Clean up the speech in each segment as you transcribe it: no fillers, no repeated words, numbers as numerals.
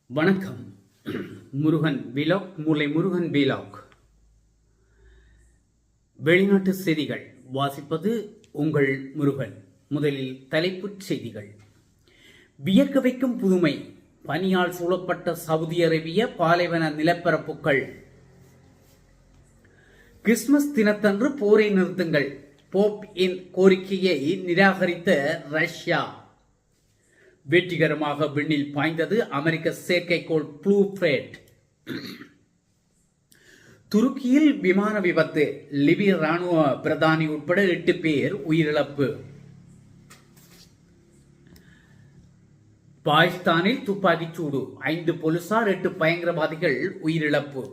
வணக்கம். முருகன் விலாக், மூளை முருகன் விலாக். வெளிநாட்டு செய்திகள் வாசிப்பது உங்கள் முருகன். முதலில் தலைப்புச் செய்திகள். வியக்க வைக்கும் புதுமை, பனியால் சூழப்பட்ட சவுதி அரேபிய பாலைவன நிலப்பரப்புகள். கிறிஸ்துமஸ் தினத்தன்று போரை நிறுத்துங்கள், போப் இன் கோரிக்கையை நிராகரித்த ரஷ்யா. வெற்றிகரமாக விண்ணில் பாய்ந்தது அமெரிக்க செயற்கைக்கோள் ப்ளூ ஃபிரேட். துருக்கியில் விமான விபத்து, லிபிய ராணுவ பிரதானி உட்பட 8 பேர் உயிரிழப்பு. பாகிஸ்தானில் துப்பாக்கிச் சூடு, 5 போலீசார் 8 பயங்கரவாதிகள் உயிரிழப்பு.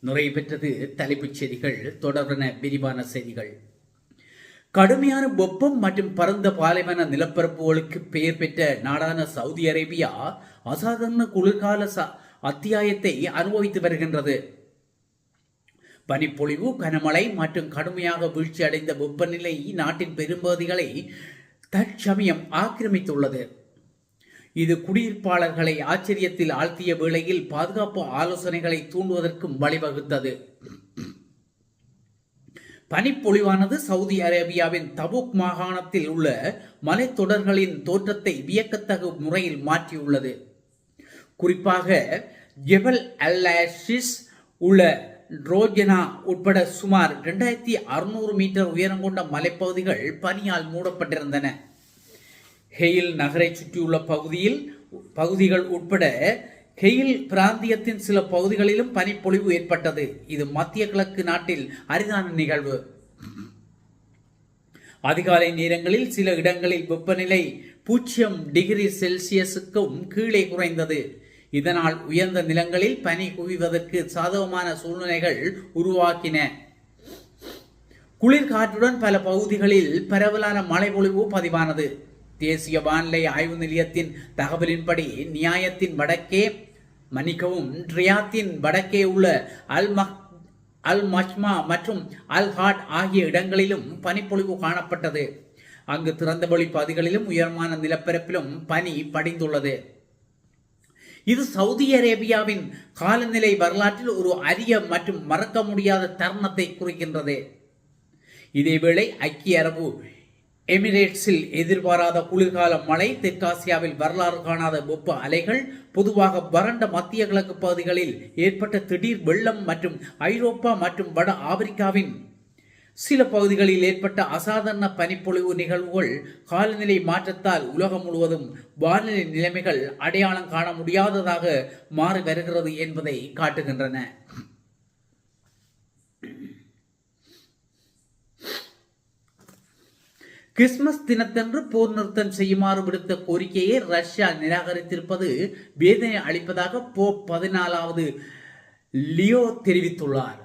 நிறைவு பெற்றது தலைப்புச் செய்திகள். தொடர்பான விரிவான செய்திகள். கடுமையான வெப்பம் மற்றும் பரந்த பாலைவன நிலப்பரப்புகளுக்கு பெயர் பெற்ற நாடான சவுதி அரேபியா அசாதாரண குளிர்கால அத்தியாயத்தை அனுபவித்து வருகின்றது. பனிப்பொழிவு, கனமழை மற்றும் கடுமையாக வீழ்ச்சி அடைந்த வெப்பநிலை நாட்டின் பெரும்பகுதிகளை தற்சமயம் ஆக்கிரமித்துள்ளது. இது குடியிருப்பாளர்களை ஆச்சரியத்தில் ஆழ்த்திய வேளையில் பாதுகாப்பு ஆலோசனைகளை தூண்டுவதற்கும் வழிவகுத்தது. பனிப்பொழிவானது சவுதி அரேபியாவின் தபூக் மாகாணத்தில் உள்ள மலைத்தொடர்களின் தோற்றத்தை வியக்கத்தகு முறையில் மாற்றியுள்ளது. குறிப்பாக ஜெபல் அல்-அஷிஸ் உள்ள ரோஜனா உட்பட சுமார் 2600 மீட்டர் உயரம் கொண்ட மலைப்பகுதிகள் பனியால் மூடப்பட்டிருந்தன. ஹெயில் நகரை சுற்றியுள்ள பகுதிகள் உட்பட ஹெயில் பிராந்தியத்தின் சில பகுதிகளிலும் பனிப்பொழிவு ஏற்பட்டது. இது மத்திய கிழக்கு நாட்டில் அரிதான நிகழ்வு. அதிகாலை நேரங்களில் சில இடங்களில் வெப்பநிலை 0 டிகிரி செல்சியஸுக்கும் கீழே குறைந்தது. இதனால் உயர்ந்த நிலங்களில் பனி குவிவதற்கு சாதகமான சூழ்நிலைகள் உருவாக்கின. குளிர்காற்றுடன் பல பகுதிகளில் பரவலான மழை பொழிவு பதிவானது. தேசிய வானிலை ஆய்வு நிலையத்தின் தகவலின்படி ரியாத்தின் வடக்கே உள்ள அல் மச்மா மற்றும் அல் ஹாட் ஆகிய இடங்களிலும் பனிப்பொழிவு காணப்பட்டது. அங்கு திறந்தவெளி பகுதிகளிலும் உயரமான நிலப்பரப்பிலும் பனி படிந்துள்ளது. இது சவுதி அரேபியாவின் காலநிலை வரலாற்றில் ஒரு அரிய மற்றும் மறக்க முடியாத தருணத்தை குறிக்கின்றது. இதேவேளை ஐக்கிய அரபு எமிரேட்ஸில் எதிர்பாராத குளிர்கால மழை, தெற்காசியாவில் வரலாறு காணாத வெப்ப அலைகள், பொதுவாக வறண்ட மத்திய கிழக்கு பகுதிகளில் ஏற்பட்ட திடீர் வெள்ளம் மற்றும் ஐரோப்பா மற்றும் வட ஆப்பிரிக்காவின் சில பகுதிகளில் ஏற்பட்ட அசாதாரண பனிப்பொழிவு நிகழ்வுகள் காலநிலை மாற்றத்தால் உலகம் முழுவதும் வானிலை நிலைமைகள் அடையாளம் காண முடியாததாக மாறி வருகிறது என்பதை காட்டுகின்றன. கிறிஸ்துமஸ் தினத்தன்று போர் நிறுத்தம் செய்யுமாறு விடுத்த கோரிக்கையை ரஷ்யா நிராகரித்திருப்பது வேதனை அளிப்பதாக போப் 14வது லியோ தெரிவித்துள்ளார்.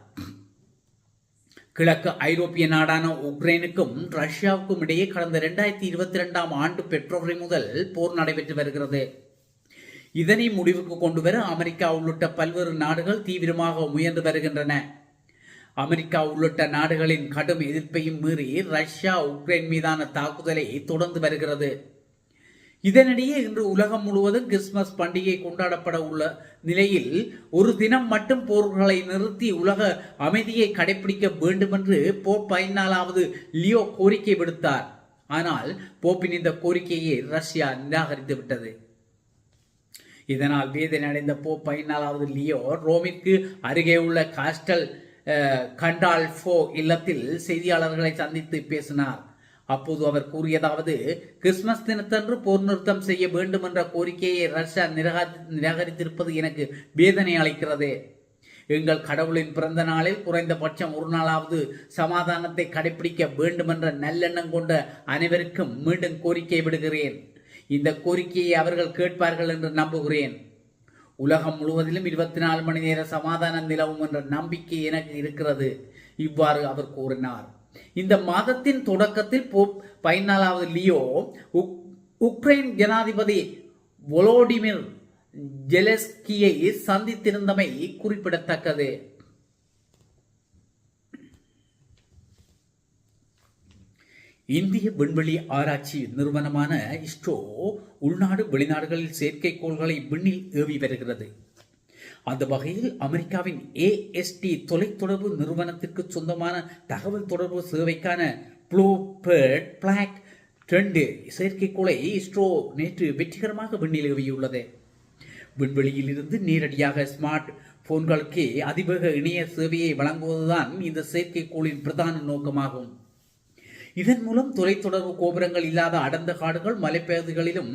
கிழக்கு ஐரோப்பிய நாடான உக்ரைனுக்கும் ரஷ்யாவுக்கும் இடையே கடந்த 2022ஆம் ஆண்டு பிப்ரவரி முதல் போர் நடைபெற்று வருகிறது. இதனை முடிவுக்கு கொண்டுவர அமெரிக்கா உள்ளிட்ட பல்வேறு நாடுகள் தீவிரமாக முயன்று வருகின்றன. அமெரிக்கா உள்ளிட்ட நாடுகளின் கடும் எதிர்ப்பையும் மீறி ரஷ்யா உக்ரைன் மீதான தாக்குதலை தொடர்ந்து வருகிறது. இதனிடையே இன்று உலகம் முழுவதும் கிறிஸ்துமஸ் பண்டிகை கொண்டாடப்பட உள்ள நிலையில் ஒரு தினம் மட்டும் போர்களை நிறுத்தி உலக அமைதியை கடைபிடிக்க வேண்டும் என்று போப் 14வது லியோ கோரிக்கை விடுத்தார். ஆனால் போப்பின் இந்த கோரிக்கையை ரஷ்யா நிராகரித்து விட்டது. இதனால் வேதனை அடைந்த போப் 14வது லியோ ரோமிற்கு அருகே உள்ள காஸ்டல் கண்டால்ஃபோ இல்லத்தில் செய்தியாளர்களை சந்தித்து பேசினார். அப்போது அவர் கூறியதாவது: கிறிஸ்துமஸ் தினத்தன்று போர் நிறுத்தம் செய்ய வேண்டும் என்ற கோரிக்கையை ரஷ்யா நிராகரித்திருப்பது எனக்கு வேதனை அளிக்கிறது. எங்கள் கடவுளின் பிறந்த நாளில் குறைந்தபட்சம் ஒரு நாளாவது சமாதானத்தை கடைபிடிக்க வேண்டும் என்ற நல்லெண்ணம் கொண்ட அனைவருக்கும் மீண்டும் கோரிக்கை விடுகிறேன். இந்த கோரிக்கையை அவர்கள் கேட்பார்கள் என்று நம்புகிறேன். உலகம் முழுவதிலும் 24 மணி நேர சமாதானம் நிலவும் என்ற நம்பிக்கை எனக்கு இருக்கிறது. இவ்வாறு அவர் கூறினார். இந்த மாதத்தின் தொடக்கத்தில் போப் 14வது லியோ உக்ரைன் ஜனாதிபதி வோலோடிமிர் ஜெலன்ஸ்கியை சந்தித்திருந்தமை குறிப்பிடத்தக்கது. இந்திய விண்வெளி ஆராய்ச்சி நிறுவனமான இஸ்ரோ உள்நாடு வெளிநாடுகளில் செயற்கைக்கோள்களை விண்ணில் ஏவி வருகிறது. அந்த வகையில் அமெரிக்காவின் AST தொலைத்தொடர்பு நிறுவனத்திற்கு சொந்தமான தகவல் தொடர்பு சேவைக்கான ப்ளூபேர்ட் பிளாக் 2 செயற்கைக்கோளை இஸ்ரோ நேற்று வெற்றிகரமாக விண்ணில் ஏவியுள்ளது. விண்வெளியில் இருந்து நேரடியாக ஸ்மார்ட் போன்களுக்கு அதிவேக இணைய சேவையை வழங்குவதுதான் இந்த செயற்கைக்கோளின் பிரதான நோக்கமாகும். இதன் மூலம் தொலைத்தொடர்பு கோபுரங்கள் இல்லாத அடர்ந்த காடுகள், மலைப்பகுதிகளிலும்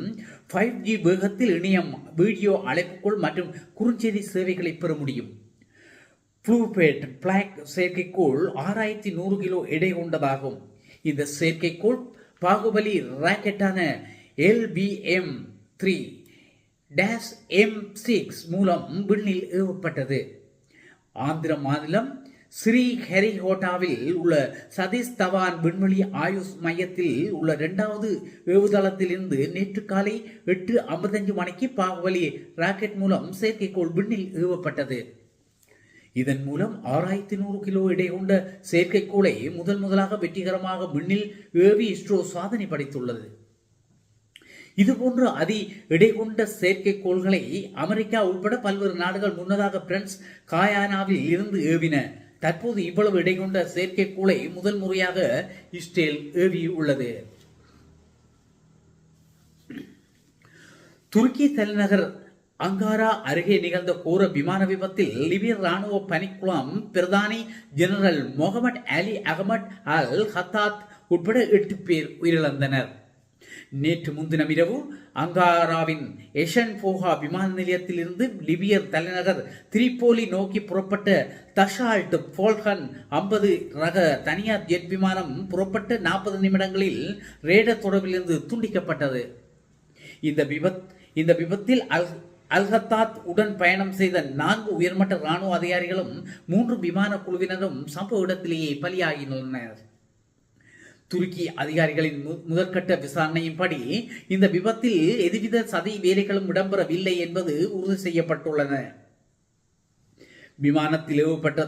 5G வேகத்தில் இணையம், வீடியோ அழைப்புகள் மற்றும் குறுஞ்செய்தி சேவைகளை பெற முடியும். ப்ளூபேர்ட் பிளாக் செயற்கைக்கோள் 6100 கிலோ எடை கொண்டதாகும். இந்த செயற்கைக்கோள் பாகுபலி ராக்கெட்டான LBM-3-M6 மூலம் விண்ணில் ஏவப்பட்டது. ஆந்திர மாநிலம் ஸ்ரீஹரிகோட்டாவில் உள்ள சதீஷ் தவான் விண்வெளி ஆயுஷ் மையத்தில் உள்ள 2வது ஏவுதளத்திலிருந்து நேற்று காலை 8:55 மணிக்கு பாகுபலி ராக்கெட் மூலம் செயற்கைக்கோள் விண்ணில் ஏவப்பட்டது. இதன் மூலம் 6100 கிலோ எடை கொண்ட செயற்கைக்கோளை முதலாக வெற்றிகரமாக விண்ணில் ஏவி இஸ்ரோ சாதனை படைத்துள்ளது. இதுபோன்ற எடை கொண்ட செயற்கைக்கோள்களை அமெரிக்கா உட்பட பல்வேறு நாடுகள் முன்னதாக பிரான்ஸ் காயானாவில் இருந்து ஏவின. தற்போது இவ்வளவு எடை கொண்ட செயற்கைக்கோளை முதல் முறையாக இஸ்ரேல் ஏவியுள்ளது. துருக்கி தலைநகர் அங்காரா அருகே நிகழ்ந்த கோர விமான விபத்தில் லிபிய ராணுவ பணிக்குழாம் பிரதானி ஜெனரல் முகமது அலி அகமட் அல் ஹத்தாத் உட்பட 8 பேர் உயிரிழந்தனர். நேற்று முன்தினம் இரவு அங்காராவின் எஷன் போகா விமான நிலையத்தில் இருந்து லிபிய தலைநகர் திரிபோலி நோக்கி புறப்பட்ட தஷால்ட் போல்கன் 50 ரக தனியார் ஜெட் விமானம் புறப்பட்ட 40 நிமிடங்களில் ரேடர் தொடர்பிலிருந்து துண்டிக்கப்பட்டது. இந்த விபத்தில் அல்ஹத்தாத் உடன் பயணம் செய்த 4 உயர்மட்ட ராணுவ அதிகாரிகளும் 3 விமான குழுவினரும் சம்பவ இடத்திலேயே பலியாகினர். துருக்கி அதிகாரிகளின் முதற்கட்ட விசாரணையின்படி இந்த விபத்தில் எதுவித சதி வேலைகளும் இடம்பெறவில்லை என்பது உறுதி செய்யப்பட்டுள்ளன. விமானத்தில் ஏற்பட்ட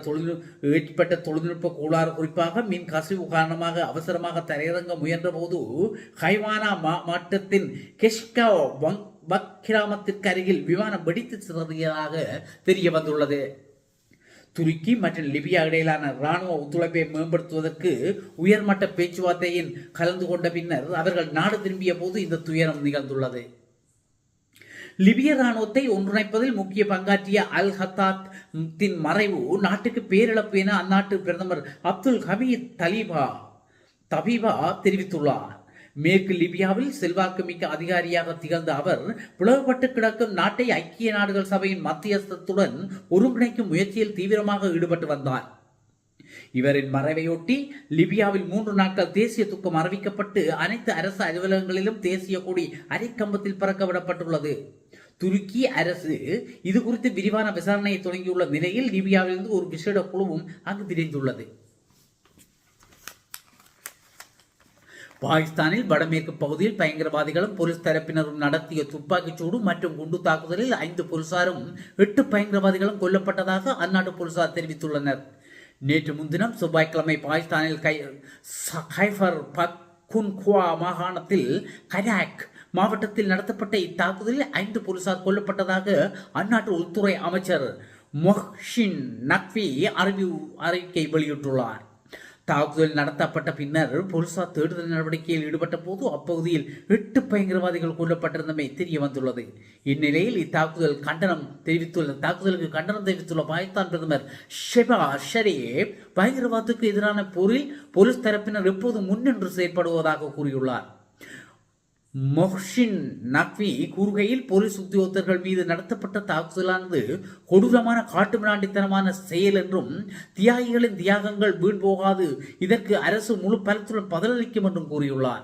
தொழில்நுட்ப கோளாறு, குறிப்பாக மின் கசிவு காரணமாக அவசரமாக தரையிறங்க முயன்ற போது ஹைவானா மாவட்டத்தின் கெஷ்கா கிராமத்திற்கு அருகில் விமானம் வெடித்து சிதறியதாக தெரிய வந்துள்ளது. துருக்கி மற்றும் லிபியா இடையிலான ராணுவ ஒத்துழைப்பை மேம்படுத்துவதற்கு உயர்மட்ட பேச்சுவார்த்தையில் கலந்து கொண்ட பின்னர் அவர்கள் நாடு திரும்பிய போது இந்த துயரம் நிகழ்ந்துள்ளது. லிபிய ராணுவத்தை ஒன்றிணைப்பதில் முக்கிய பங்காற்றிய அல் ஹத்தாத்தின் மறைவு நாட்டுக்கு பேரிழப்பு என அந்நாட்டு பிரதமர் அப்துல் ஹமீத் தபீபா தெரிவித்துள்ளார். மேற்கு லிபியாவில் செல்வாக்கு மிக்க அதிகாரியாக திகழ்ந்த அவர் பிளவுபட்டு கிடக்கும் நாட்டை ஐக்கிய நாடுகள் சபையின் மத்தியஸ்தத்துடன் ஒருங்கிணைக்கும் முயற்சியில் தீவிரமாக ஈடுபட்டு வந்தார். இவரின் மறைவையொட்டி லிபியாவில் 3 நாட்கள் தேசிய துக்கம் அறிவிக்கப்பட்டு அனைத்து அரசு அலுவலகங்களிலும் தேசிய கொடி அரைக்கம்பத்தில் பறக்க விடப்பட்டுள்ளது. துருக்கி அரசு இது குறித்து விரிவான விசாரணையை தொடங்கியுள்ள நிலையில் லிபியாவிலிருந்து ஒரு விசேட குழுவும் அங்கு விரைந்துள்ளது. பாகிஸ்தானில் வடமேற்கு பகுதியில் பயங்கரவாதிகளும் போலீஸ் தரப்பினரும் நடத்திய துப்பாக்கிச்சூடு மற்றும் குண்டு தாக்குதலில் 5 போலீசாரும் 8 பயங்கரவாதிகளும் கொல்லப்பட்டதாக அந்நாட்டு போலீசார் தெரிவித்துள்ளனர். நேற்று முன்தினம் செவ்வாய்க்கிழமை பாகிஸ்தானில் கைபர் பக்துன்குவா மாகாணத்தில் கராக் மாவட்டத்தில் நடத்தப்பட்ட இத்தாக்குதலில் 5 போலீசார் கொல்லப்பட்டதாக அந்நாட்டு உள்துறை அமைச்சர் மொஹ்சின் நக்வி அறிக்கை வெளியிட்டுள்ளார். தாக்குதல் நடத்தப்பட்ட பின்னர் போலீசார் தேடுதல் நடவடிக்கையில் ஈடுபட்ட போது அப்பகுதியில் 8 பயங்கரவாதிகள் கொல்லப்பட்டிருந்தமை தெரிய வந்துள்ளது. இந்நிலையில் தாக்குதலுக்கு கண்டனம் தெரிவித்துள்ள பாகிஸ்தான் பிரதமர் ஷெபாஸ் ஷெரீப் பயங்கரவாதத்துக்கு எதிரான போரில் போலீஸ் தரப்பினர் எப்போது முன்னின்று செயற்படுவதாக கூறியுள்ளார். மொஹ்சின் நக்வி கூறுகையில் போலீஸ் உத்தியோகத்தர்கள் மீது நடத்தப்பட்ட தாக்குதலானது கொடூரமான காட்டுமிராண்டித்தனமான செயல் என்றும் தியாகிகளின் தியாகங்கள் வீண் போகாது, இதற்கு அரசு முழு பலத்துடன் பதிலளிக்கும் என்றும் கூறியுள்ளார்.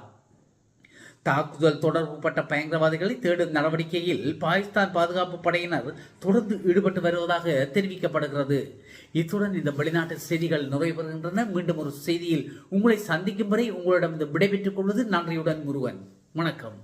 தாக்குதல் தொடர்புபட்ட பயங்கரவாதிகளை தேடும் நடவடிக்கையில் பாகிஸ்தான் பாதுகாப்பு படையினர் தொடர்ந்து ஈடுபட்டு வருவதாக தெரிவிக்கப்படுகிறது. இத்துடன் இந்த வெளிநாட்டு செய்திகள் நிறைவு பெறுகின்றன. மீண்டும் ஒரு செய்தியில் உங்களை சந்திக்கும் வரை உங்களிடம் விடைபெற்றுக் கொள்வது நன்றியுடன் முருகன். வணக்கம்.